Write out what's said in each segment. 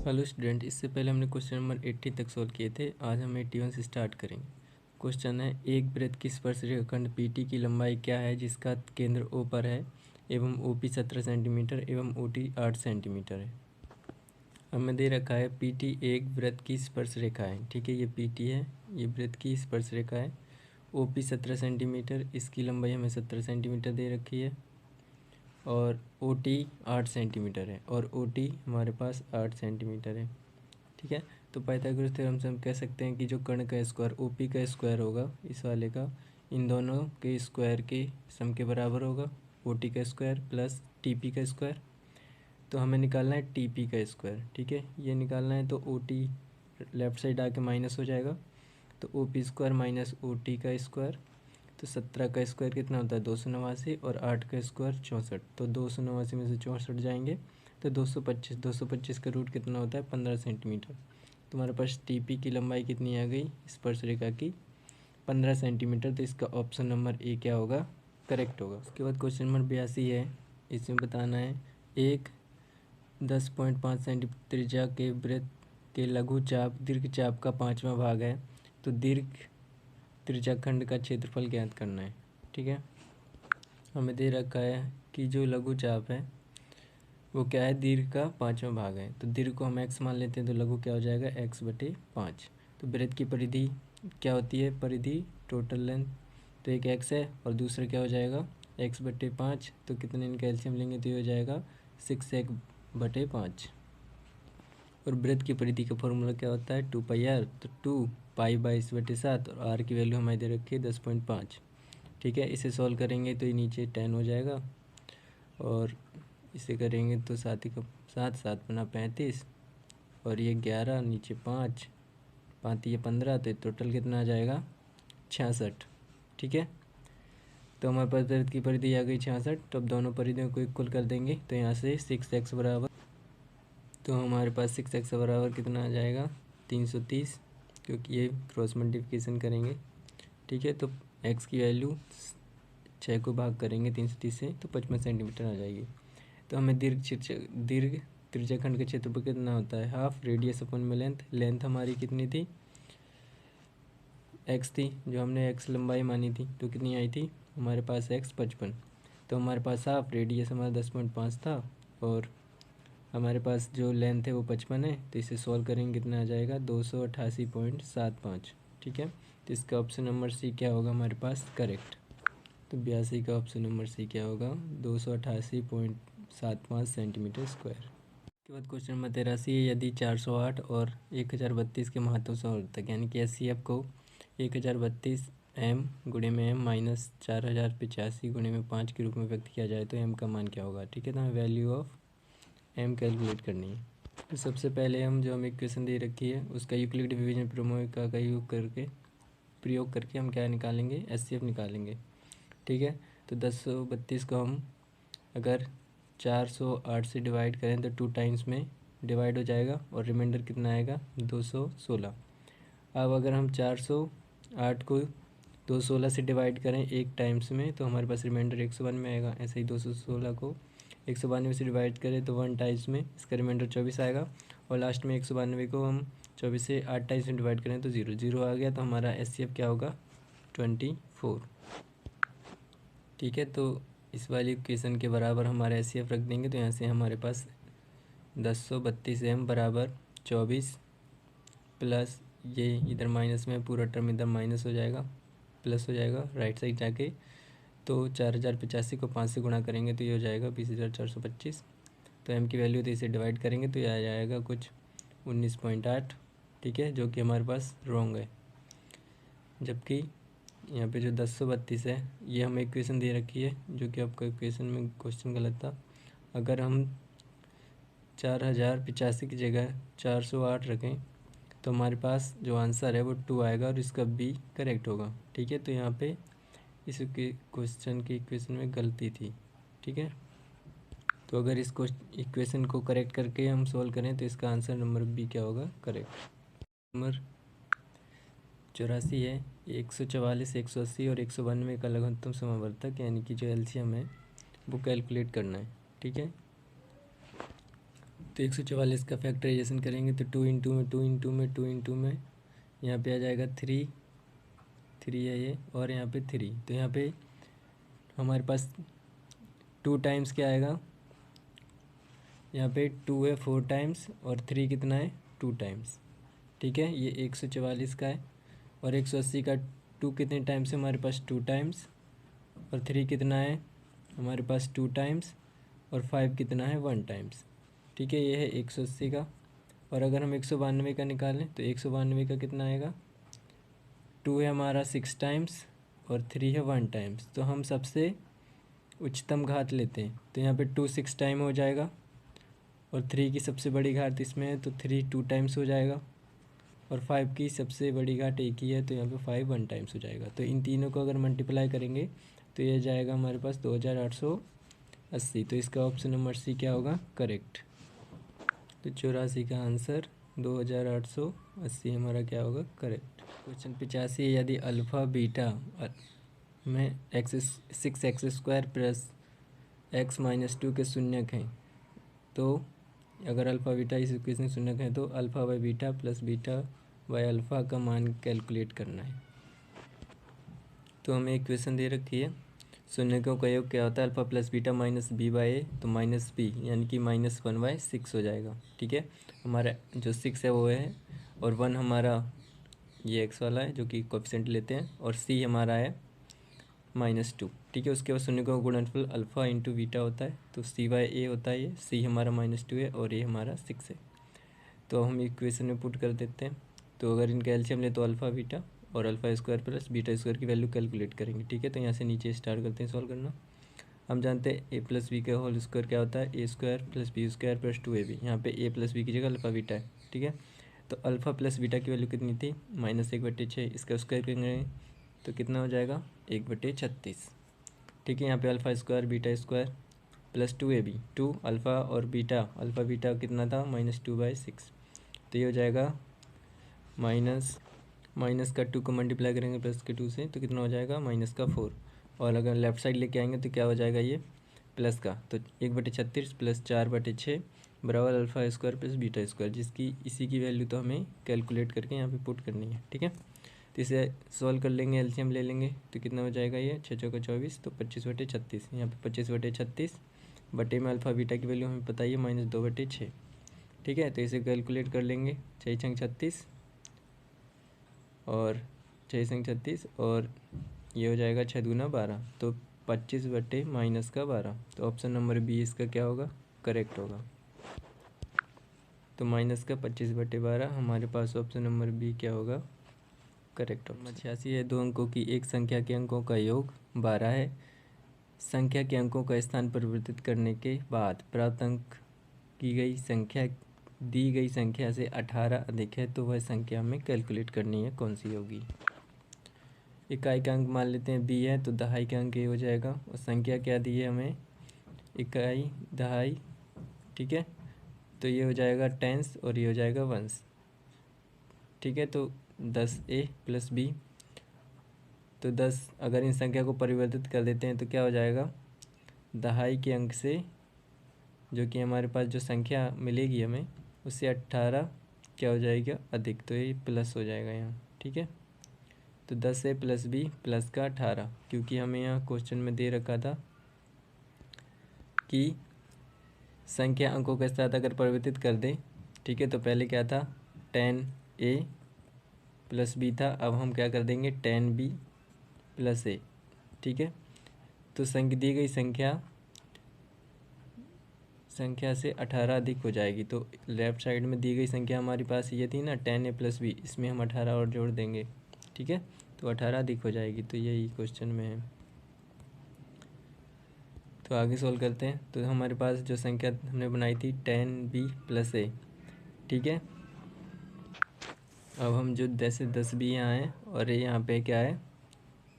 Hello student, इससे पहले हमने क्वेश्चन नंबर 80 तक सॉल्व किए थे। आज हम 81 से स्टार्ट करेंगे। क्वेश्चन है, एक वृत्त की स्पर्श रेखाखंड पीटी की लंबाई क्या है जिसका केंद्र ओ पर है एवं ओपी 17 सेंटीमीटर एवं ओटी 8 सेंटीमीटर है। हमें दे रखा है पीटी एक वृत्त की स्पर्श रेखा है। ठीक है, ये पीटी है, ये वृत्त की स्पर्श रेखा है। ओपी 17 सेंटीमीटर, इसकी लंबाई हमें 17 सेंटीमीटर दे रखी है और ओ टी 8 सेंटीमीटर है और ओ टी हमारे पास 8 सेंटीमीटर है। ठीक है, तो पाइथागोरस थ्योरम से हम कह सकते हैं कि जो कर्ण का स्क्वायर ओ पी का स्क्वायर होगा इस वाले का, इन दोनों के स्क्वायर के सम के बराबर होगा, ओ टी का स्क्वायर प्लस टी पी का स्क्वायर। तो हमें निकालना है टी पी का स्क्वायर। ठीक है, ये निकालना है तो ओ टी लेफ्ट साइड आके माइनस हो जाएगा, तो O P square minus O T का स्क्वायर। तो 17 का स्क्वायर कितना होता है 289 और 8 का स्क्वायर 64। तो 289 में से 64 जाएंगे तो 225 का रूट कितना होता है 15 सेंटीमीटर। तुम्हारे पास टीपी की लंबाई कितनी आ गई स्पर्श रेखा की 15 सेंटीमीटर। तो इसका ऑप्शन नंबर ए क्या होगा, करेक्ट होगा। उसके बाद क्वेश्चन नंबर 82 है, इसमें बताना है एक 10.5 सेंटीमीटर त्रिज्या के वृत्त के लघु चाप दीर्घ चाप का 5वां भाग है, तो दीर्घ त्रिज्याखंड का क्षेत्रफल ज्ञात करना है। ठीक है, हमें दे रखा है कि जो लघु चाप है वो क्या है, दीर्घ का 5वां भाग है। तो दीर्घ को हम x मान लेते हैं तो लघु क्या हो जाएगा x/5। तो वृत्त की परिधि क्या होती है, परिधि टोटल लेंथ, तो एक x है और दूसरा क्या हो जाएगा x/5। तो कितने इनका एलसीएम लेंगे तो ये हो जाएगा 6x/5। और वृत्त की परिधि का फॉर्मूला क्या होता है 2πr, तो 2π/7 और r की वैल्यू हमारी दे रखी है 10.5। ठीक है, इसे सॉल्व करेंगे तो ये नीचे 10 हो जाएगा और इसे करेंगे तो 7 का 7 7 बना 35 और ये 11 नीचे 5 5 ये 15, तो टोटल कितना आ जाएगा 66। ठीक है, तो हमारे पास वृत्त की परिधि आ गई 66। तो अब दोनों परिधियों को इक्वल कर देंगे तो यहाँ से 6x बराबर, तो हमारे पास 6x बराबर कितना आ जाएगा 330, क्योंकि ये क्रॉस मल्टीप्लिकेशन करेंगे। ठीक है, तो x की वैल्यू 6 को भाग करेंगे 330 से तो 55 सेंटीमीटर आ जाएगी। तो हमें दीर्घ त्रिज्याखंड का क्षेत्रफल कितना होता है हाफ रेडियस अपन में लेंथ हमारी कितनी थी x थी, जो हमने x लंबाई मानी थी तो कितनी आई थी हमारे पास x 55। तो हमारे पास हाफ रेडियस हमारा 10.5 था और हमारे पास जो लेंथ है वो 55 है। तो इसे सॉल्व करेंगे कितना आ जाएगा 288.75। ठीक है, तो इसका ऑप्शन नंबर सी क्या होगा हमारे पास करेक्ट। तो 82 का ऑप्शन नंबर सी क्या होगा 288.75 सेंटीमीटर स्क्वायर। उसके बाद क्वेश्चन नंबर 83 है, यदि 408 और 1032 के महत्व से तक यानी कि SCF को 1032 m गुणे में m माइनस 4085 गुणे में 5 के रूप में व्यक्त किया जाए तो m का मान क्या होगा। ठीक है, तो हमें वैल्यू ऑफ m कैलकुलेट करनी है। तो सबसे पहले हम जो हमें इक्वेशन दे रखी है उसका यूक्लिड डिवीजन प्रमेय का प्रयोग करके हम क्या निकालेंगे SCF निकालेंगे। ठीक है, तो 1032 को हम अगर 408 से डिवाइड करें तो 2 टाइम्स में डिवाइड हो जाएगा और रिमाइंडर कितना आएगा 216। अब अगर हम 408 को 216 से डिवाइड करें एक टाइम्स में तो हमारे पास रिमाइंडर 192 आएगा। ऐसे ही 216 को 192 से डिवाइड करें तो 1 टाइम्स में इसका रिमाइंडर 24 आएगा और लास्ट में 192 को हम 24 से 8 टाइम्स में डिवाइड करें तो 0 आ गया। तो हमारा SCF क्या होगा 24। ठीक है, तो इस वाली इक्वेशन के बराबर हमारा SCF रख देंगे तो यहाँ से हमारे पास 1032 m बराबर 24 प्लस ये इधर माइनस में पूरा टर्म इधर माइनस हो जाएगा प्लस हो जाएगा राइट साइड जाके। तो 4085 को 5 से गुणा करेंगे तो ये हो जाएगा 20,425। तो m की वैल्यू तो इसे डिवाइड करेंगे तो ये आ जाएगा कुछ 19.8। ठीक है, जो कि हमारे पास रॉन्ग है, जबकि यहाँ पे जो 1032 है ये हमें इक्वेशन दे रखी है जो कि आपका इक्वेशन में क्वेश्चन गलत था। अगर हम 4085 की जगह 408 रखें तो हमारे पास जो आंसर है वो 2 आएगा और इसका बी करेक्ट होगा। ठीक है, तो यहाँ पे इस क्वेश्चन की इक्वेशन में गलती थी। ठीक है, तो अगर इस इक्वेशन को करेक्ट करके हम सॉल्व करें तो इसका आंसर नंबर बी क्या होगा करेक्ट। नंबर 84 है, 144 180 और 192 का लघुत्तम समावर्तक यानी कि जो LCM है वो कैलकुलेट करना है। ठीक है, तो 144 का फैक्टराइजेशन करेंगे तो 2 इंटू में 2 इंटू में 2 इंटू में यहाँ पे आ जाएगा 3 है ये, और यहाँ पे 3। तो यहाँ पे हमारे पास 2 टाइम्स क्या आएगा, यहाँ पे 2 है 4 टाइम्स, और 3 कितना है 2 टाइम्स। ठीक है, ये 144 का है। और 180 का 2 कितने टाइम्स है हमारे पास 2 टाइम्स, और 3 कितना है हमारे पास 2 टाइम्स, और 5 कितना है 1 टाइम्स। ठीक है, ये है 180 का। और अगर हम 192 का निकालें तो 192 का कितना आएगा, 2 है हमारा 6 टाइम्स, और 3 है 1 टाइम्स। तो हम सबसे उच्चतम घात लेते हैं, तो यहाँ पे 2 6 टाइम हो जाएगा, और 3 की सबसे बड़ी घात इसमें है तो 3 2 टाइम्स हो जाएगा, और 5 की सबसे बड़ी घाट एक ही है तो यहाँ पे 5 1 टाइम्स हो जाएगा। तो इन तीनों को अगर मल्टीप्लाई करेंगे तो ये जाएगा हमारे पास 2880। तो इसका ऑप्शन नंबर सी क्या होगा, करेक्ट। तो 84 का आंसर 2880 हमारा क्या होगा, करेक्ट। क्वेश्चन 85, यदि अल्फ़ा बीटा में six x square plus x minus 2 के शून्यक हैं, तो अगर अल्फ़ा बीटा इस इक्वेशन के शून्यक हैं तो alpha by beta plus beta by alpha का मान कैलकुलेट करना है। तो हमें इक्वेशन दे रखी है, शून्यकों का योग क्या होता है, alpha plus beta minus B by A, तो माइनस बी यानी कि -1/6 हो जाएगा। ठीक है, हमारा जो 6 है वो है, और 1 हमारा ये एक्स वाला है जो कि कोएफिशिएंट लेते हैं, और सी हमारा है -2। ठीक है, उसके बाद शून्यकों का गुणनफल अल्फ़ा इंटू बीटा होता है, तो सी बाई ए होता है, ये सी हमारा -2 है और ये हमारा 6 है। तो हम इक्वेशन में पुट कर देते हैं। तो अगर इनका एलसीएम ले तो अल्फ़ा बीटा और alpha square plus beta square की वैल्यू कैलकुलेट करेंगे। ठीक है, तो यहाँ से नीचे स्टार्ट करते हैं सॉल्व करना। हम जानते हैं ए प्लस बी का होल स्क्वायर क्या होता है, a square plus b square plus 2ab। यहाँ पे ए प्लस बी की जगह अल्फ़ा बीटा है। ठीक है, तो अल्फ़ा प्लस बीटा की वैल्यू कितनी थी, -1/6। इसका स्क्वायर करेंगे तो कितना हो जाएगा, 1/36। ठीक है, यहाँ पे alpha square beta square plus 2ab, 2 alpha और बीटा, अल्फ़ा बीटा कितना था -2/6। तो ये हो जाएगा माइनस का 2 को मल्टीप्लाई करेंगे प्लस के 2 से तो कितना हो जाएगा -4। और अगर लेफ़्ट साइड लेके आएंगे तो क्या हो जाएगा ये प्लस का, तो 1/36 प्लस 4/6 बराबर alpha square plus beta square, जिसकी इसी की वैल्यू तो हमें कैलकुलेट करके यहाँ पे पुट करनी है। ठीक है, तो इसे सॉल्व कर लेंगे, एलसीएम ले लेंगे तो कितना हो जाएगा, ये 6 चौका 24, तो 25/36। यहाँ पे 25/36 बटे में अल्फ़ा बीटा की वैल्यू हमें पता ही है -2/6। ठीक है, तो इसे कैलकुलेट कर लेंगे, 6 छंग 36 और 6 छंग 36, और ये हो जाएगा 6 दूना 12, तो 25/-12। तो ऑप्शन नंबर बी इसका क्या होगा, करेक्ट होगा। तो -25/12 हमारे पास ऑप्शन नंबर बी क्या होगा, करेक्ट होगा। 86 है, 2 अंकों की एक संख्या के अंकों का योग 12 है। संख्या के अंकों का स्थान परिवर्तित करने के बाद प्राप्त अंक दी गई संख्या से 18 अधिक है, तो वह संख्या हमें कैलकुलेट करनी है, कौन सी होगी। इकाई का अंक मान लेते हैं बी है, तो दहाई का अंक ये हो जाएगा, और संख्या क्या दी है हमें, इकाई दहाई। ठीक है, तो ये हो जाएगा टेंस और ये हो जाएगा वंस। ठीक है, तो 10a प्लस b, तो 10 अगर इन संख्या को परिवर्तित कर देते हैं तो क्या हो जाएगा, दहाई के अंक से जो कि हमारे पास जो संख्या मिलेगी हमें उससे 18 क्या हो जाएगा अधिक, तो ये प्लस हो जाएगा यहाँ। ठीक है, तो 10a प्लस b प्लस का 18, क्योंकि हमें यहाँ क्वेश्चन में दे रखा था कि संख्या अंकों के साथ अगर परिवर्तित कर दें। ठीक है, तो पहले क्या था 10a प्लस b था, अब हम क्या कर देंगे 10b प्लस a। ठीक है, तो दी गई संख्या से 18 अधिक हो जाएगी, तो लेफ़्ट साइड में दी गई संख्या हमारे पास ये थी ना 10a प्लस b, इसमें हम 18 और जोड़ देंगे। ठीक है, तो 18 अधिक हो जाएगी, तो यही क्वेश्चन में है। तो आगे सॉल्व करते हैं। तो हमारे पास जो संख्या हमने बनाई थी 10b प्लस a। ठीक है, अब हम जो जैसे 10b यहाँ है और ये यहाँ पे क्या है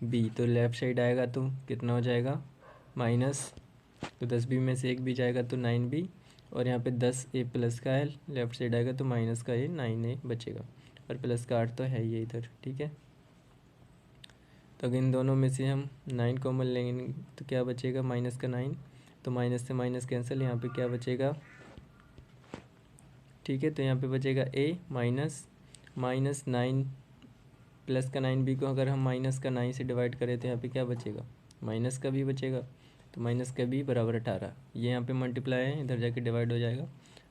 b, तो लेफ़्ट साइड आएगा तो कितना हो जाएगा माइनस, तो 10b में से एक भी जाएगा तो 9b, और यहाँ पे 10a प्लस का है, लेफ़्ट साइड आएगा तो माइनस का ये 9a बचेगा, और प्लस का 8 तो है ये इधर। ठीक है, तो अगर इन दोनों में से हम 9 कॉमन लेंगे तो क्या बचेगा, -9, तो माइनस से माइनस कैंसिल, यहाँ पे क्या बचेगा ठीक है, तो यहाँ पे बचेगा a माइनस 9 प्लस का 9b को अगर हम माइनस का 9 से डिवाइड करें तो यहाँ पे क्या बचेगा, माइनस का b बचेगा। तो माइनस का b बराबर 18, ये यहाँ पे मल्टीप्लाई है, इधर जाके डिवाइड हो जाएगा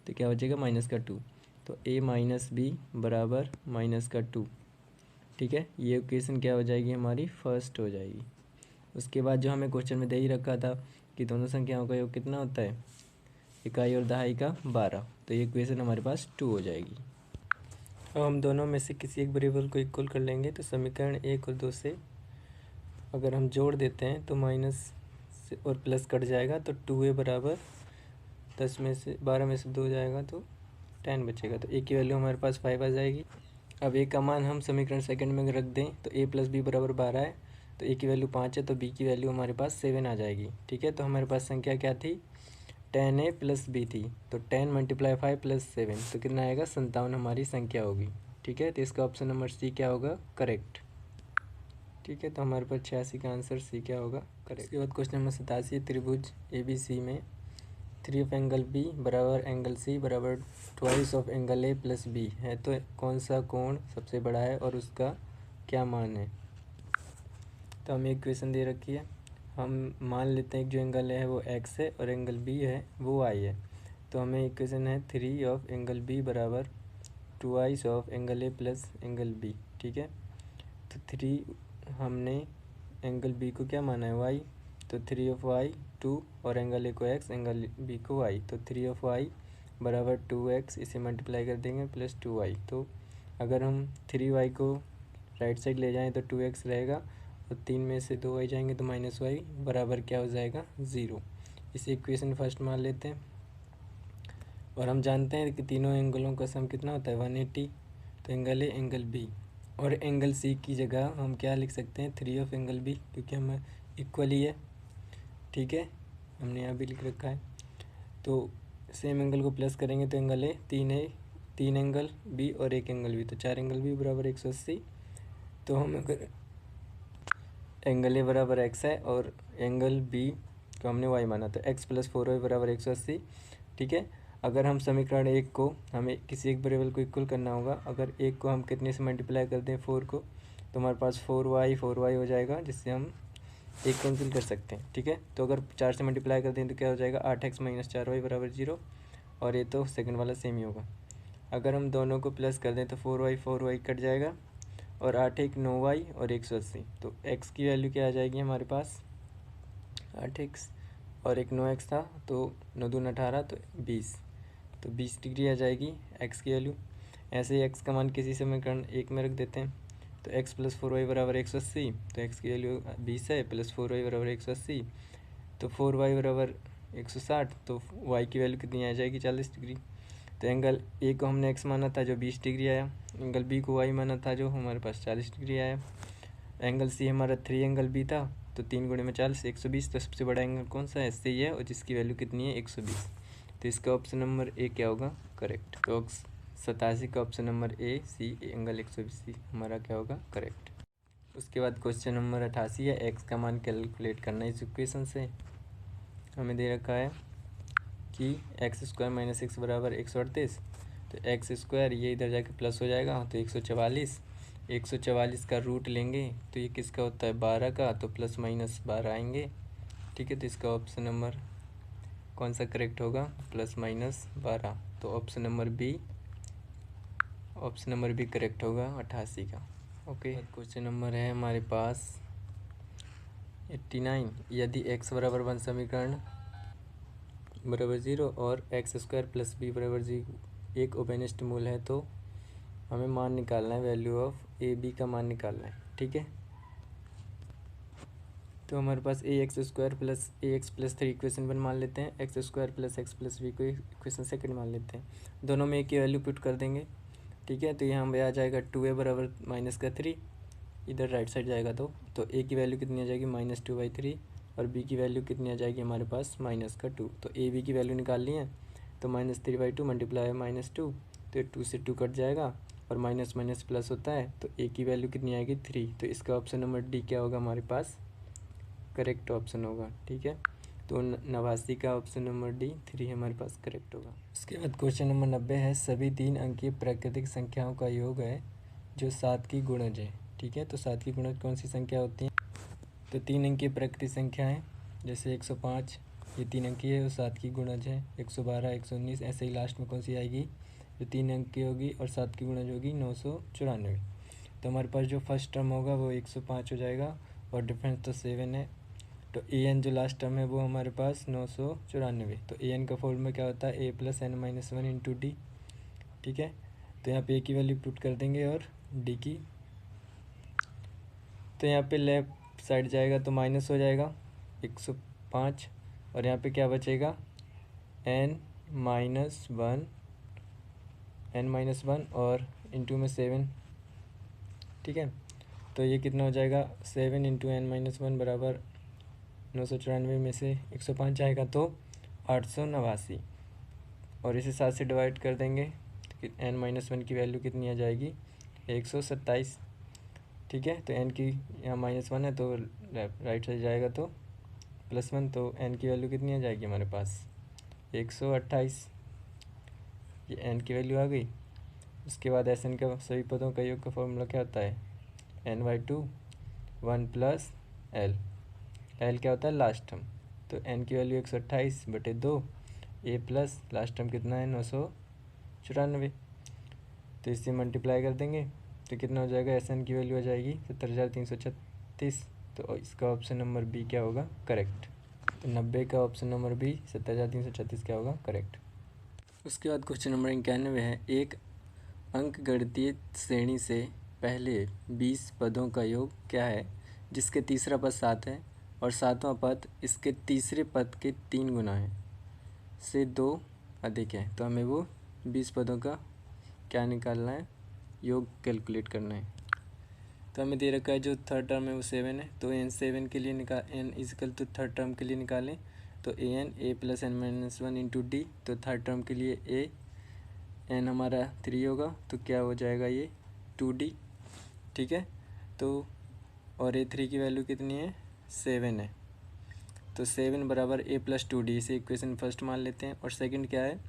तो क्या बचेगा, माइनस का 2। तो a माइनस b बराबर माइनस का 2। ठीक है, ये इक्वेशन क्या हो जाएगी, हमारी फर्स्ट हो जाएगी। उसके बाद जो हमें क्वेश्चन में दे ही रखा था कि दोनों संख्याओं का योग कितना होता है, इकाई और दहाई का 12, तो ये इक्वेशन हमारे पास 2 हो जाएगी। अब हम दोनों में से किसी एक वेरिएबल को इक्वल कर लेंगे, तो समीकरण 1 और 2 से अगर हम जोड़ देते हैं तो माइनस से और प्लस कट जाएगा, तो 2a बराबर 12 में से 2 जाएगा तो 10 बचेगा। तो a की वैल्यू हमारे पास 5 आ जाएगी। अब a का मान हम समीकरण सेकंड में रख दें तो a प्लस बी बराबर 12 है, तो a की वैल्यू 5 है, तो b की वैल्यू हमारे पास 7 आ जाएगी। ठीक है, तो हमारे पास संख्या क्या थी, 10a प्लस बी थी, तो 10 मल्टीप्लाई 5 प्लस 7 तो कितना आएगा, 57 हमारी संख्या होगी। ठीक है, तो इसका ऑप्शन नंबर सी क्या होगा, करेक्ट। ठीक है, तो हमारे पास 86 का आंसर सी क्या होगा, करेक्ट। इसके बाद क्वेश्चन नंबर 87, त्रिभुज ए बी सी में 3 ऑफ एंगल बी बराबर एंगल सी बराबर twice of angle A plus B है, तो कौन सा कोण सबसे बड़ा है और उसका क्या मान है। तो हमें इक्वेशन दे रखी है, हम मान लेते हैं कि जो एंगल है वो एक्स है और एंगल बी है वो वाई है। तो हमें इक्वेशन है 3 ऑफ एंगल बी बराबर twice of angle A plus angle B. ठीक है, तो 3 हमने एंगल बी को क्या माना है, वाई, तो 3 ऑफ वाई 2 और एंगल ए को एक्स, एंगल बी को वाई, तो 3 ऑफ वाई बराबर 2x, इसे मल्टीप्लाई कर देंगे प्लस 2y। तो अगर हम 3y को राइट साइड ले जाएं तो 2x रहेगा और 3 में से 2y जाएंगे तो माइनस वाई बराबर क्या हो जाएगा, 0। इसे इक्वेशन फर्स्ट मान लेते हैं और हम जानते हैं कि तीनों एंगलों का सम कितना होता है, 180। तो एंगल ए एंगल बी और एंगल सी की जगह हम क्या लिख सकते हैं, 3 ऑफ एंगल बी, क्योंकि हमें इक्वल ही है। ठीक है, हमने यहाँ भी लिख रखा है। तो सेम एंगल को प्लस करेंगे तो एंगल ए 3 एंगल बी और 1 एंगल बी, तो 4 एंगल बी बराबर 180। तो हम अगर एंगल ए बराबर एक्स है और एंगल बी को हमने वाई माना, तो एक्स प्लस 4y बराबर 180। ठीक है, अगर हम समीकरण 1 को हमें किसी एक वेरिएबल को इक्वल करना होगा, अगर 1 को हम कितने से मल्टीप्लाई कर दें, 4 को, तो हमारे पास 4y हो जाएगा, जिससे हम 1 कैंसिल कर सकते हैं। ठीक है, तो अगर 4 से मल्टीप्लाई कर दें तो क्या हो जाएगा, 8x माइनस 4y बराबर 0, और ये तो सेकंड वाला सेम ही होगा। अगर हम दोनों को प्लस कर दें तो 4y कट जाएगा और 8 1 9y और 180, तो x की वैल्यू क्या आ जाएगी हमारे पास, 8x और एक 9x था, तो 9 दूनी 18, तो 20, तो 20 डिग्री आ जाएगी x की वैल्यू। ऐसे ही x का मान किसी समीकरण 1 में रख देते हैं, तो x प्लस 4y बराबर 180, तो x की वैल्यू 20 है, प्लस 4y बराबर 180, तो 4y बराबर 160, तो y की वैल्यू कितनी आ जाएगी, 40 डिग्री। तो एंगल ए को हमने x माना था जो 20 डिग्री आया, एंगल बी को y माना था जो हमारे पास 40 डिग्री आया। एंगल सी हमारा 3 एंगल बी था, तो 3 गुणे में 40 120, तो सबसे बड़ा एंगल कौन सा है, सही है, और जिसकी वैल्यू कितनी है, 120। तो इसका ऑप्शन नंबर ए क्या होगा, करेक्ट। तो 87 का option number A C angle 120 हमारा क्या होगा, करेक्ट। उसके बाद क्वेश्चन नंबर 88 है, एक्स का मान कैलकुलेट करना है। इस इक्वेशन से हमें दे रखा है कि एक्स स्क्वायर माइनस एक्स बराबर 138, तो एक्स स्क्वायर ये इधर जाके प्लस हो जाएगा, तो 144 का रूट लेंगे तो ये किसका होता है, 12 का, तो प्लस माइनस 12 आएंगे। ठीक है, तो इसका ऑप्शन नंबर कौन सा करेक्ट होगा, प्लस माइनस 12, तो ऑप्शन नंबर बी करेक्ट होगा 88 का। ओके, क्वेश्चन नंबर है हमारे पास 89, यदि x बराबर 1 समीकरण बराबर 0 और एक्स स्क्वायर प्लस बी बराबर 0 एक ओपेनिस्ट मूल है, तो हमें मान निकालना है, वैल्यू ऑफ ए बी का मान निकालना है। ठीक है, तो हमारे पास A x square plus A x plus 3 equation 1 मान लेते हैं, x square plus x plus B को इक्वेशन सेकंड मान लेते हैं, दोनों में ए की वैल्यू पुट कर देंगे। ठीक है, तो यहाँ पे आ जाएगा 2a बराबर माइनस का 3, इधर राइट साइड जाएगा तो ए की वैल्यू कितनी आ जाएगी, -2/3, और बी की वैल्यू कितनी आ जाएगी हमारे पास, -2। तो ए बी की वैल्यू निकाल ली है, तो -3/2 मल्टीप्लाई -2, तो 2 से 2 कट जाएगा और माइनस माइनस प्लस होता है, तो ए की वैल्यू कितनी आएगी, 3। तो इसका ऑप्शन नंबर डी क्या होगा हमारे पास, करेक्ट ऑप्शन होगा। ठीक है, तो 89 का ऑप्शन नंबर डी 3 हमारे पास करेक्ट होगा। उसके बाद क्वेश्चन नंबर 90 है सभी 3 अंकीय प्राकृतिक संख्याओं का योग है जो 7 की गुणज है। ठीक है, तो 7 की गुणज कौन सी संख्या होती है? तो 3 अंकीय प्राकृतिक संख्या है, जैसे 105 ये 3 अंकीय है और 7 की गुणज है। 112 119 ऐसे ही लास्ट में कौन सी आएगी जो 3 अंकीय होगी और 7 की गुणज होगी 994। तो हमारे पास जो फर्स्ट टर्म होगा वो 105 हो जाएगा और डिफरेंस तो 7 है। तो ए एन जो लास्ट टर्म है वो हमारे पास 994। तो ए एन का फॉर्मूला क्या होता है? A plus n minus one into d. ठीक है, तो यहाँ पे ए की वैल्यू पुट कर देंगे और डी की, तो यहाँ पे लेफ्ट साइड जाएगा तो माइनस हो जाएगा 105 और यहाँ पे क्या बचेगा एन माइनस वन और इंटू में 7। ठीक है, तो ये कितना हो जाएगा 7 इंटू एन माइनस वन बराबर 994 में से 105 जाएगा तो 889 और इसे 7 से डिवाइड कर देंगे तो एन माइनस वन की वैल्यू कितनी आ जाएगी 127। ठीक है, तो एन की यहाँ -1 है तो राइट साइड जाएगा तो +1, तो एन की वैल्यू कितनी आ जाएगी हमारे पास 128। ये एन की वैल्यू आ गई। उसके बाद एस एन का सभी पदों का योग का फॉर्मूला क्या होता है? n/2 1 + l। एल क्या होता है? Last term. तो एन की वैल्यू 128/2 ए प्लस लास्ट टर्म कितना है 994। तो इससे मल्टीप्लाई कर देंगे तो कितना हो जाएगा? एस एन की वैल्यू आ जाएगी 70,336। तो इसका ऑप्शन नंबर बी क्या होगा? करेक्ट। तो 90 का ऑप्शन नंबर बी 70,336 क्या होगा? करेक्ट। उसके बाद क्वेश्चन नंबर 91 है एक अंकगणितीय श्रेणी से पहले 20 पदों का योग क्या है जिसके तीसरा पद 7 है और 7वां पद इसके तीसरे पद के 3 गुना है से 2 अधिक है। तो हमें वो 20 पदों का क्या निकालना है? योग कैलकुलेट करना है। तो हमें दे रखा है जो थर्ड टर्म है वो 7 है, तो एन 7 के लिए एन इजिकल तो थर्ड टर्म के लिए निकालें तो a plus n minus one into d. तो थर्ड टर्म के लिए ए एन हमारा 3 होगा तो क्या हो जाएगा ये 2d। ठीक है, तो और A3 की वैल्यू कितनी है 7 है, तो 7 बराबर a प्लस 2d। इसे इक्वेशन फर्स्ट मान लेते हैं। और सेकंड क्या है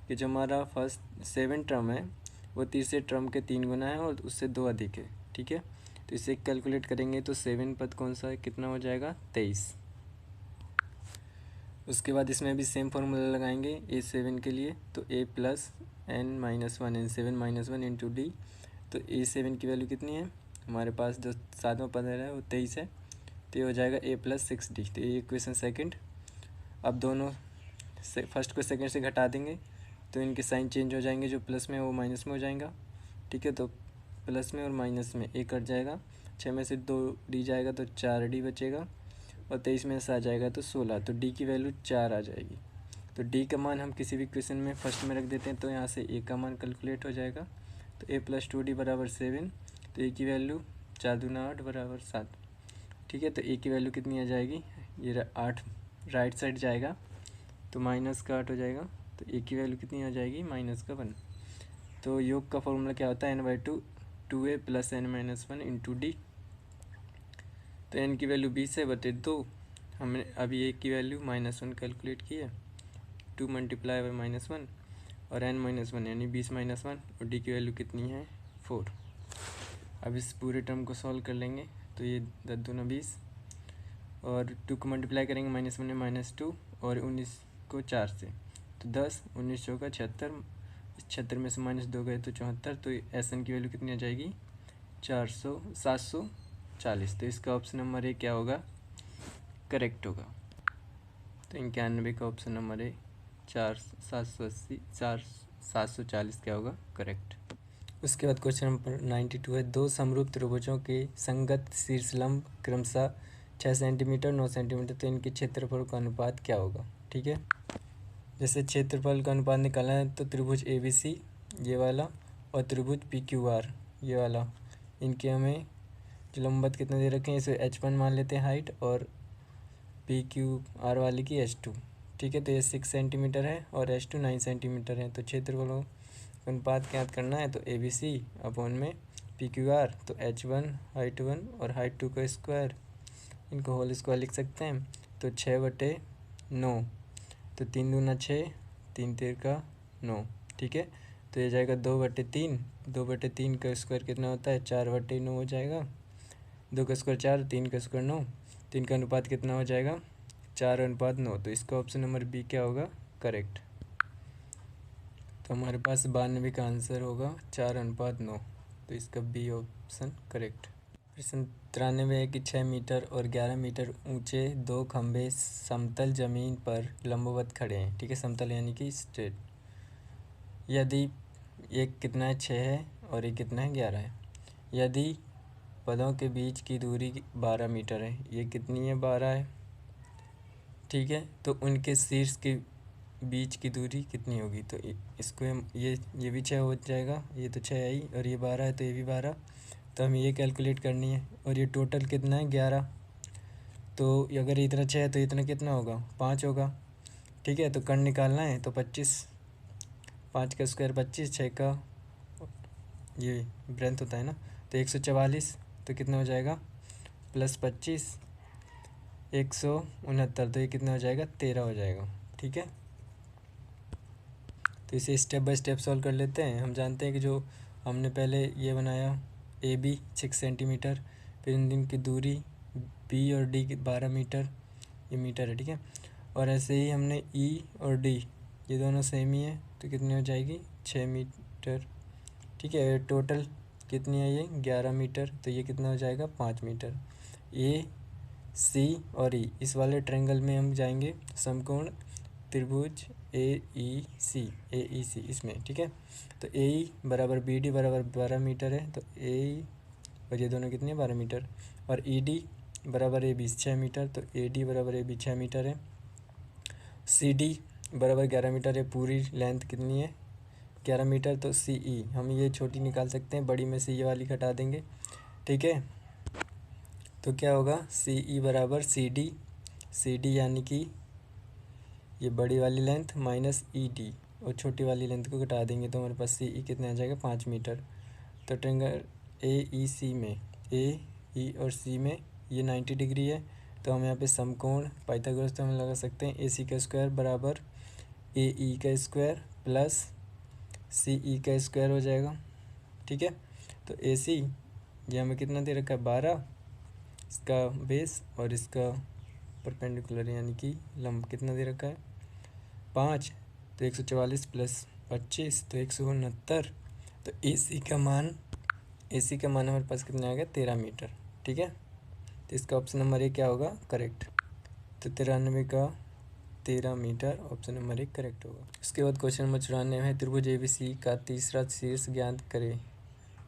कि जो हमारा फर्स्ट 7 टर्म है वो तीसरे टर्म के 3 गुना है और उससे 2 अधिक है। ठीक है, तो इसे कैलकुलेट करेंगे तो 7 पद कौन सा है, कितना हो जाएगा 23। उसके बाद इसमें भी सेम फार्मूला लगाएंगे A7 के लिए, तो a plus n minus one n 7 minus one into d. तो A7 की वैल्यू कितनी है हमारे पास? जो 7वां पद है वो 23 है, तो ये हो जाएगा a प्लस 6d। तो ये इक्वेशन सेकंड। अब दोनों से फर्स्ट को सेकंड से घटा देंगे तो इनके साइन चेंज हो जाएंगे, जो प्लस में वो माइनस में हो जाएगा। ठीक है, तो प्लस में और माइनस में एक कट जाएगा, 6 में से 2d जाएगा तो 4d बचेगा और 23 में से आ जाएगा तो 16। तो d की वैल्यू 4 आ जाएगी। तो d का मान हम किसी भी इक्वेशन में फर्स्ट में रख देते हैं तो यहाँ से a का मान कैलकुलेट हो जाएगा। तो a प्लस 2d बराबर 7, तो a की वैल्यू 4 दूना 8 बराबर 7। ठीक है, तो a की वैल्यू कितनी आ जाएगी? ये 8 राइट साइड जाएगा तो माइनस का 8 हो जाएगा, तो a की वैल्यू कितनी आ जाएगी -1। तो योग का फॉर्मूला क्या होता है? n/2 2a plus n minus one into d. तो n की वैल्यू 20/2, हमने अभी a की वैल्यू -1 कैलकुलेट की है, 2 मल्टीप्लाई बाई -1 और n-1 यानी 20 - 1 और d की वैल्यू कितनी है 4। अब इस पूरे टर्म को सॉल्व कर लेंगे तो ये 10 दूना 20 और 2 को मल्टीप्लाई करेंगे -1 में -2 और 19 को 4 से, तो 10 19 चौका 76, 76 में से -2 गए तो 74। तो एस एन की वैल्यू कितनी आ जाएगी 740। तो इसका ऑप्शन नंबर ए क्या होगा? करेक्ट होगा। तो 91 का ऑप्शन नंबर ए 740 क्या होगा? करेक्ट। उसके बाद क्वेश्चन नंबर 92 है दो समरूप त्रिभुजों के संगत शीर्षलंब क्रमशः 6 सेंटीमीटर 9 सेंटीमीटर, तो इनके क्षेत्रफल का अनुपात क्या होगा? ठीक है, जैसे क्षेत्रफल का अनुपात निकालना है तो त्रिभुज ABC ये वाला और त्रिभुज PQR ये वाला, इनके हमें जो लंबवत कितने दे रखे हैं इसे H1 मान लेते हैं हाइट और PQR वाले की H2। ठीक है, तो ये 6 सेंटीमीटर है और H2 9 सेंटीमीटर है। तो क्षेत्रफलों का अनुपात क्या करना है तो ABC अपॉन में PQR, तो H1 हाइट 1 और हाइट 2 का स्क्वायर, इनको होल स्क्वायर लिख सकते हैं। तो 6/9 9, तो 3 दूना 6, 3 तेर का 9, ठीक है। तो ये जाएगा 2/3, 2/3 का स्क्वायर कितना होता है 4/9 हो जाएगा, 2 का स्क्वायर 4, 3 का स्क्वायर 9, 3 का अनुपात कितना हो जाएगा 4:9। तो इसका ऑप्शन नंबर बी क्या होगा करेक्ट। तो हमारे पास 92 का आंसर होगा 4:9, तो इसका बी ऑप्शन करेक्ट। प्रश्न 93 है कि 6 मीटर और 11 मीटर ऊंचे दो खंभे समतल जमीन पर लंबवत खड़े हैं, ठीक है, समतल यानी कि स्ट्रेट। यदि एक कितना है 6 है और एक कितना है 11 है। यदि पदों के बीच की दूरी 12 मीटर है, ये कितनी है 12 है, ठीक है। तो उनके शीर्ष के बीच की दूरी कितनी होगी, तो इसको हम ये भी 6 हो जाएगा, ये तो 6 है ही, और ये 12 है तो ये भी 12, तो हमें ये कैलकुलेट करनी है। और ये टोटल कितना है 11, तो अगर इतना 6 है तो इतना कितना होगा 5 होगा, ठीक है। तो कर्ण निकालना है तो 25, 5 का स्क्वायर 25, 6 का ये ब्रेंथ होता है ना, तो 144, तो कितना हो जाएगा +25 169, तो ये कितना हो जाएगा 13 हो जाएगा, ठीक है। तो इसे स्टेप बाय स्टेप सॉल्व कर लेते हैं। हम जानते हैं कि जो हमने पहले ये बनाया AB 6 सेंटीमीटर, फिर इन की दूरी B और D की 12 मीटर, ये मीटर है, ठीक है। और ऐसे ही हमने E और D ये दोनों सेम ही है, तो कितनी हो जाएगी 6 मीटर, ठीक है। टोटल कितनी है ये 11 मीटर, तो ये कितना हो जाएगा 5 मीटर। AC और E इस वाले ट्रायंगल में हम जाएंगे समकोण त्रिभुज AEC इसमें, ठीक है। तो AE बराबर BD बराबर 12 मीटर है, तो AE और ये दोनों कितने 12 मीटर, और ED बराबर AB 6 मीटर, तो AD बराबर AB 6 मीटर है। CD बराबर 11 मीटर है, पूरी लेंथ कितनी है 11 मीटर, तो CE हम ये छोटी निकाल सकते हैं, बड़ी में से ये वाली घटा देंगे, ठीक है। तो क्या होगा CE बराबर CD यानी कि ये बड़ी वाली लेंथ माइनस ED, और छोटी वाली लेंथ को घटा देंगे तो हमारे पास CE कितना आ जाएगा 5 मीटर। तो ट्रायंगल AEC में AE और C में ये 90 डिग्री है, तो हम यहाँ पे समकोण पाइथागोरस तो हम लगा सकते हैं। AC का स्क्वायर बराबर AE का स्क्वायर प्लस CE का स्क्वायर हो जाएगा, ठीक है। तो AC ये हमें कितना दे रखा है 12, इसका बेस, और इसका परपेंडिकुलर यानी कि लंब कितना दे रखा है 5, तो 144 प्लस 25 तो 169, तो AC का मान हमारे पास कितना आ गया 13 मीटर, ठीक है। तो इसका ऑप्शन नंबर 1 क्या होगा करेक्ट। तो 93 का 13 मीटर ऑप्शन नंबर 1 करेक्ट होगा। उसके बाद क्वेश्चन नंबर 94 है त्रिभुज ABC का तीसरा शीर्ष ज्ञात करें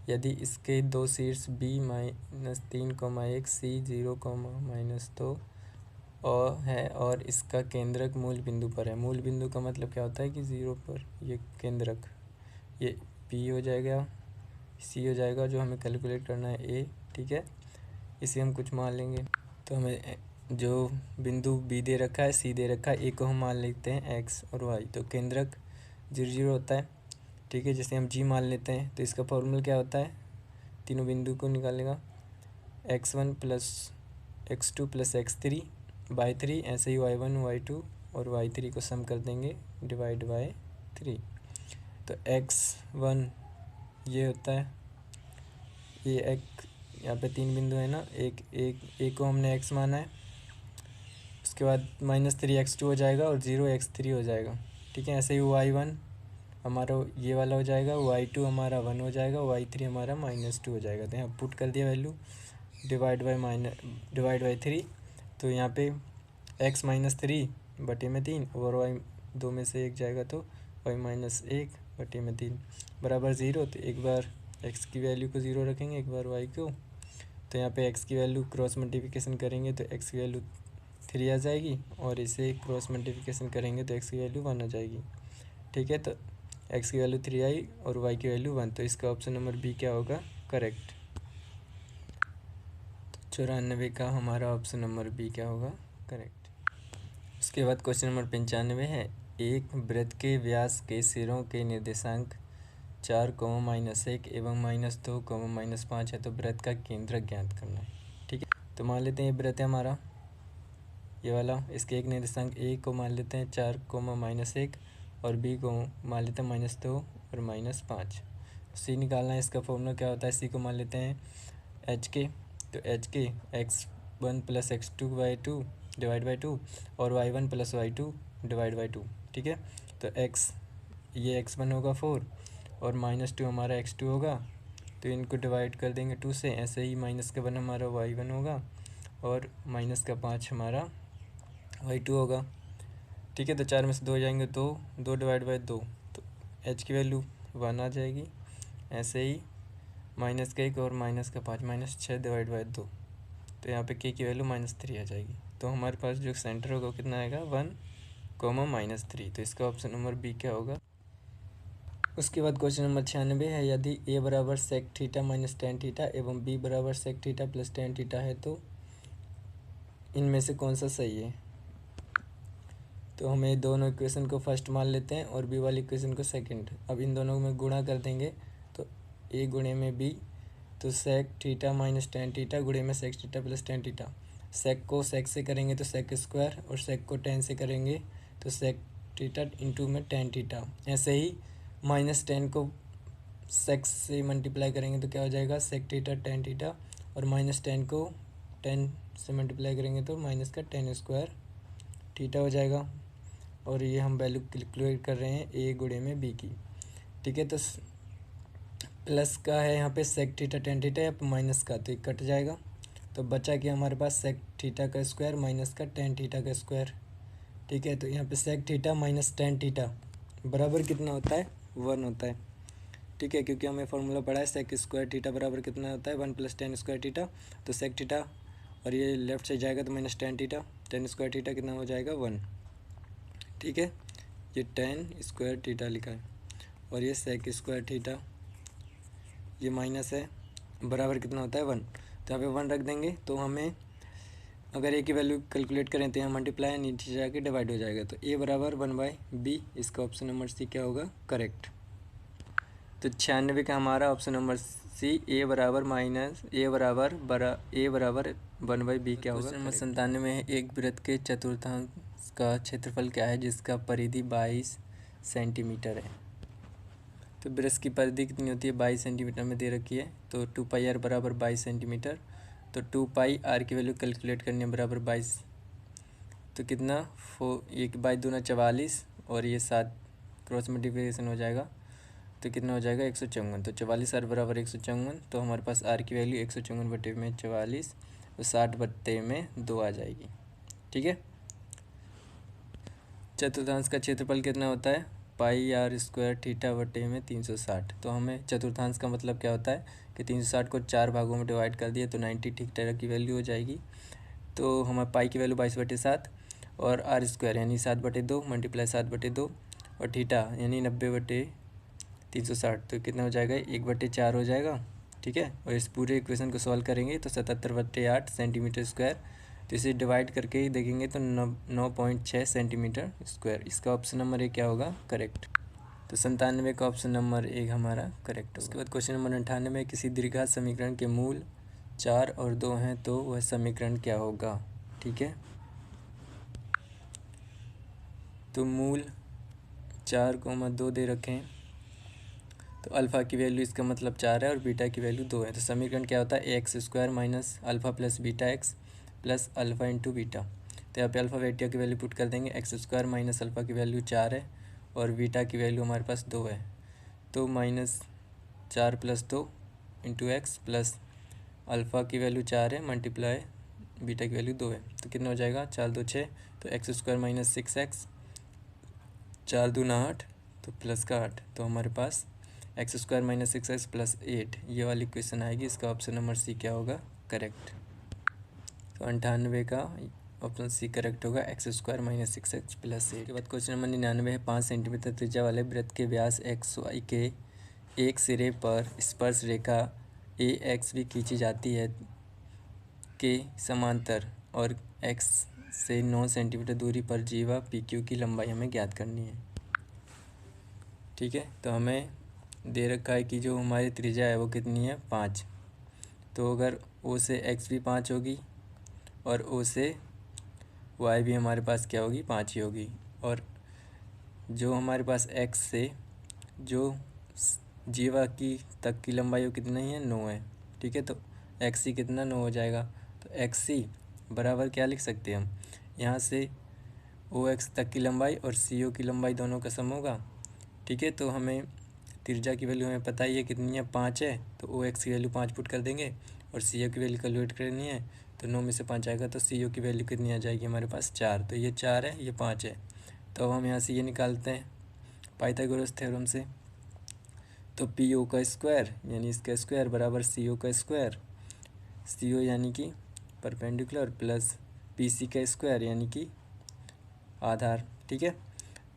यदि इसके दो शीर्ष B-3,1 C0, और है और इसका केंद्रक मूल बिंदु पर है। मूल बिंदु का मतलब क्या होता है कि 0 पर ये केंद्रक, ये P हो जाएगा, C हो जाएगा, जो हमें कैलकुलेट करना है A, ठीक है। इसे हम कुछ मान लेंगे, तो हमें जो बिंदु B दे रखा है C दे रखा है, A को हम मान लेते हैं X और Y, तो केंद्रक 0 होता है, ठीक है। जैसे हम G मान लेते हैं तो इसका फॉर्मूला क्या होता है, तीनों बिंदु को निकालेगा x1 plus x2 plus x3/3, ऐसे ही y1 y2 और y3 को सम कर देंगे डिवाइड बाय 3। तो x1 ये होता है, ये एक यहाँ पे 3 बिंदु है ना, एक को हमने x माना है, उसके बाद -3x2 हो जाएगा और 0x3 हो जाएगा, ठीक है। ऐसे ही y1 हमारा ये वाला हो जाएगा, y2 हमारा 1 हो जाएगा, y3 हमारा -2 हो जाएगा। तो यहाँ पुट कर दिया वैल्यू डिवाइड बाय 3, तो यहाँ पे x -3/3 और y 2 में से 1 जाएगा, तो y -1/3 बराबर 0। तो एक बार x की वैल्यू को 0 रखेंगे, एक बार y को, तो यहाँ पे x की वैल्यू क्रॉस मल्टीप्लिकेशन करेंगे तो x की वैल्यू 3 आ जाएगी, और इसे क्रॉस मल्टीप्लिकेशन करेंगे तो x की वैल्यू 1 आ जाएगी, ठीक है। तो x की वैल्यू 3 आई और y की वैल्यू 1, तो इसका ऑप्शन नंबर बी क्या होगा करेक्ट। 94 का हमारा ऑप्शन नंबर बी क्या होगा करेक्ट। उसके बाद क्वेश्चन नंबर 95 है एक वृत्त के व्यास के सिरों के निर्देशांक 4, -1 एवं -2, -5 है, तो वृत्त का केंद्रक ज्ञात करना है, ठीक है। तो मान लेते हैं ये वृत्त है हमारा, ये वाला, इसके एक निर्देशांक ए को मान लेते हैं 4, -1 और बी को मान लेते हैं -2 और -5। सी निकालना है, इसका फॉर्मूला क्या होता है, सी को मान लेते हैं एच के, तो एच के x1 + x2/2 /2 और y1 + y2 /2। ठीक है, तो ये x1 होगा 4 और -2 हमारा x2 होगा, तो इनको डिवाइड कर देंगे 2 से। ऐसे ही -1 हमारा y1 होगा और -5 हमारा y2 होगा। ठीक है, तो 4 में से 2 हो जाएंगे, 2 /2, तो h की वैल्यू 1 आ जाएगी। ऐसे ही -1 और -5 -6 /2, तो यहाँ पे k की वैल्यू -3 आ जाएगी। तो हमारे पास जो सेंटर होगा कितना आएगा, 1, -3। तो इसका ऑप्शन नंबर बी क्या होगा। उसके बाद क्वेश्चन नंबर 96 है, यदि a बराबर sec थीटा - tan थीटा एवं b बराबर sec थीटा + tan थीटा है तो इनमें से कौन सा सही है। तो हमें दोनों इक्वेशन को फर्स्ट मान लेते हैं और बी वाली इक्वेशन को सेकंड। अब इन दोनों में गुणा कर देंगे, तो a गुणे में b, तो sec थीटा - tan थीटा गुणे में sec theta + tan theta. sec को sec से करेंगे तो sec स्क्वायर और sec को tan से करेंगे तो sec थीटा इंटू में tan थीटा। ऐसे ही -10 को sec से मल्टीप्लाई करेंगे तो क्या हो जाएगा, sec थीटा tan थीटा, और -10 को tan से मल्टीप्लाई करेंगे तो माइनस का tan स्क्वायर थीटा हो जाएगा। और ये हम वैल्यू कैलकुलेट कर रहे हैं a गुणे में b की। ठीक है, तो प्लस का है यहाँ पे sec थीटा tan थीटा या माइनस का, तो ये कट जाएगा। तो बचा कि हमारे पास sec थीटा का स्क्वायर माइनस का tan थीटा का स्क्वायर। ठीक है, तो यहाँ पे sec थीटा - tan थीटा बराबर कितना होता है, 1 होता है। ठीक है, क्योंकि हमें फॉर्मूला पड़ा है sec स्क्वायर थीटा बराबर कितना होता है, 1 + tan स्क्वायर थीटा। तो sec थीटा और ये लेफ्ट से जाएगा तो -tan theta, tan square theta कितना हो जाएगा, 1। ठीक है, ये tan स्क्वायर थीटा लिखा है और ये sec स्क्वायर थीटा, ये माइनस है, बराबर कितना होता है, 1। तो यहाँ पे 1 रख देंगे, तो हमें अगर a की वैल्यू कैलकुलेट करें तो यहाँ मल्टीप्लाई नीचे जाके डिवाइड हो जाएगा। तो a बराबर 1/b, इसका ऑप्शन नंबर सी क्या होगा, करेक्ट। तो 96 का हमारा ऑप्शन नंबर सी, a बराबर 1/b क्या होगा। क्वेश्चन नंबर 97 में एक वृत्त के चतुर्थांश का क्षेत्रफल क्या है जिसका परिधि 22 सेंटीमीटर है। तो वृत्त की परिधि कितनी होती है, 22 सेंटीमीटर में दे रखी है। तो 2πr बराबर 22 सेंटीमीटर। तो 2πr की वैल्यू कैलकुलेट करनी है, बराबर 22, तो कितना 1 बाई 2 × 44 और ये 7 क्रॉस मल्टीप्लिकेशन हो जाएगा, तो कितना हो जाएगा, 154। तो 44r बराबर 154। तो हमारे पास r की वैल्यू 154/44 तो 60/2 आ जाएगी। ठीक है, चतुर्थांश का क्षेत्रफल कितना होता है, πr² θ/में 360। तो हमें चतुर्थांश का मतलब क्या होता है कि 360 को 4 भागों में डिवाइड कर दिए तो 90 ठीक तरह की वैल्यू हो जाएगी। तो हमारे पाई की वैल्यू 22/7 और r² यानी 7/2 मल्टीप्लाई 7/2 और थीटा यानी 90/360, तो कितना हो जाएगा, 1/4 हो जाएगा। ठीक है, और इस पूरे इक्वेशन को सॉल्व करेंगे तो 77/8 सेंटीमीटर स्क्वायर। तो इसे डिवाइड करके ही देखेंगे तो 9.6 सेंटीमीटर स्क्वायर। इसका ऑप्शन नंबर ए क्या होगा, करेक्ट। तो 97 का ऑप्शन नंबर ए हमारा करेक्ट होगा। उसके बाद क्वेश्चन नंबर 98, किसी द्विघात समीकरण के मूल 4 और 2 हैं तो वह समीकरण क्या होगा। ठीक है, तो मूल 4, 2 दे रखे हैं, तो अल्फ़ा की वैल्यू इसका मतलब 4 है और बीटा की वैल्यू 2 है। तो समीकरण क्या होता है, x² - alpha + beta x + alpha × beta. तो यहाँ पे अल्फ़ा बीटा की वैल्यू पुट कर देंगे, x² - अल्फ़ा की वैल्यू 4 है और बीटा की वैल्यू हमारे पास 2 है। तो -4 + 2 × x प्लस अल्फ़ा की वैल्यू 4 है मल्टीप्लाई बीटा की वैल्यू 2 है, तो कितना हो जाएगा, 4 2 6, तो x² - 6x 4 2 8, तो प्लस का 8, तो हमारे पास x² - 6x + 8 ये वाली क्वेश्चन आएगी। इसका ऑप्शन नंबर सी क्या होगा, करेक्ट। तो 98 का ऑप्शन सी करेक्ट होगा, x² - 6x + 8। के बाद क्वेश्चन नंबर 99 है, 5 सेंटीमीटर त्रिज्या वाले वृत्त के व्यास XY के एक सिरे पर स्पर्श रेखा AXB खींची जाती है के समांतर और x से 9 सेंटीमीटर दूरी पर जीवा PQ की लंबाई हमें ज्ञात करनी है। ठीक है, तो हमें दे रखा है कि जो हमारी त्रिज्या है वो कितनी है, 5। तो अगर O से x भी 5 होगी और O से वाई भी हमारे पास क्या होगी, 5 ही होगी। और जो हमारे पास एक्स से जो जीवा की तक की लंबाई वो कितनी है, 9 है। ठीक है, तो एक्स सी कितना, 9 हो जाएगा। तो एक्स सी बराबर क्या लिख सकते हैं हम, यहाँ से ओ एक्स तक की लंबाई और सी ओ की लंबाई दोनों का सम होगा। ठीक है, तो हमें त्रिज्या की वैल्यू हमें पता ही है कितनी है, 5 है। तो ओ एक्स की वैल्यू 5 पुट कर देंगे और सी ओ की वैल्यू कैलकुलेट करनी है। तो 9 में से 5 आएगा तो सी ओ की वैल्यू कितनी आ जाएगी हमारे पास, 4। तो ये 4 है, ये 5 है। तो अब हम यहाँ से ये निकालते हैं पाइथागोरस थ्योरम से। तो पी ओ का स्क्वायर यानी इसका स्क्वायर बराबर सी ओ का स्क्वायर, सी ओ यानी कि परपेंडिकुलर, प्लस पी सी का स्क्वायर यानी कि आधार। ठीक है,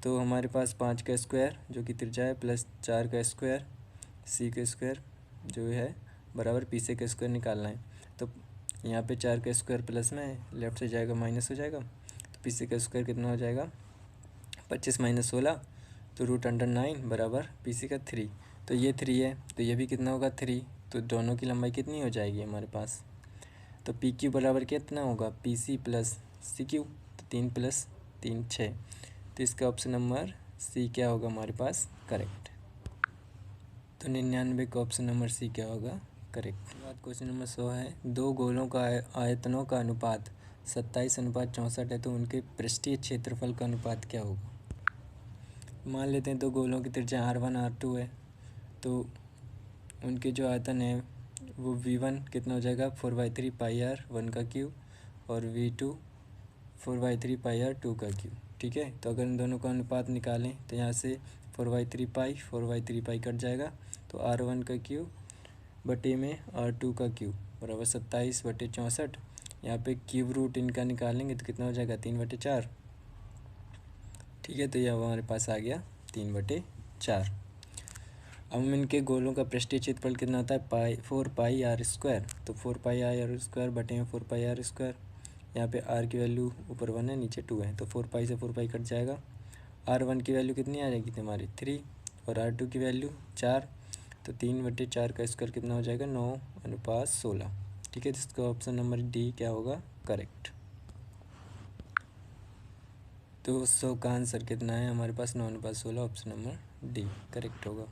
तो हमारे पास 5 का स्क्वायर जो कि त्रिज्या है, प्लस 4 का स्क्वायर सी का स्क्वायर जो है बराबर पी सी का स्क्वायर निकालना है। तो यहाँ पे 4 का स्क्वायर प्लस में है, लेफ्ट से जाएगा माइनस हो जाएगा। तो पी सी का स्क्वायर कितना हो जाएगा, 25 माइनस 16, तो √9 बराबर पी सी का 3। तो ये 3 है, तो ये भी कितना होगा, 3। तो दोनों की लंबाई कितनी हो जाएगी हमारे पास, तो पी क्यू बराबर कितना होगा, P C plus C Q. तो 3 + 3 6। तो इसका ऑप्शन नंबर सी क्या होगा हमारे पास, करेक्ट। तो 99 का ऑप्शन नंबर सी क्या होगा, करेक्ट। बाद क्वेश्चन नंबर 100 है, दो गोलों का आयतनों का अनुपात 27:64 है, तो उनके पृष्ठीय क्षेत्रफल का अनुपात क्या होगा। मान लेते हैं दो गोलों की त्रिज्या R1 R2 है, तो उनके जो आयतन है वो V1 कितना हो जाएगा, 4/3 πr1 का क्यूब, और V2 4/3 πr2 का क्यूब। ठीक है, तो अगर इन दोनों का अनुपात निकालें तो यहाँ से 4/3 पाई 4/3 पाई कट जाएगा। तो R1 का क्यूब बटे में R2 का क्यूब बराबर 27/64। यहाँ पे क्यूब रूट इनका निकालेंगे तो कितना हो जाएगा, 3/4। ठीक है, तो यह हमारे पास आ गया 3/4। अब हम इनके गोलों का पृष्ठीय क्षेत्रफल कितना होता है, 4πr²। तो 4πr² बटे में 4πr²। यहाँ पे r की वैल्यू ऊपर 1 है, नीचे 2 है, तो 4π से 4π कट जाएगा। R1 की वैल्यू कितनी आ जाएगी हमारी, 3, और R2 की वैल्यू 4। तो 3/4 का स्क्वायर कितना हो जाएगा, 9:16। ठीक है, तो इसका ऑप्शन नंबर डी क्या होगा, करेक्ट। तो 100 का आंसर कितना है हमारे पास, 9/16, ऑप्शन नंबर डी करेक्ट होगा।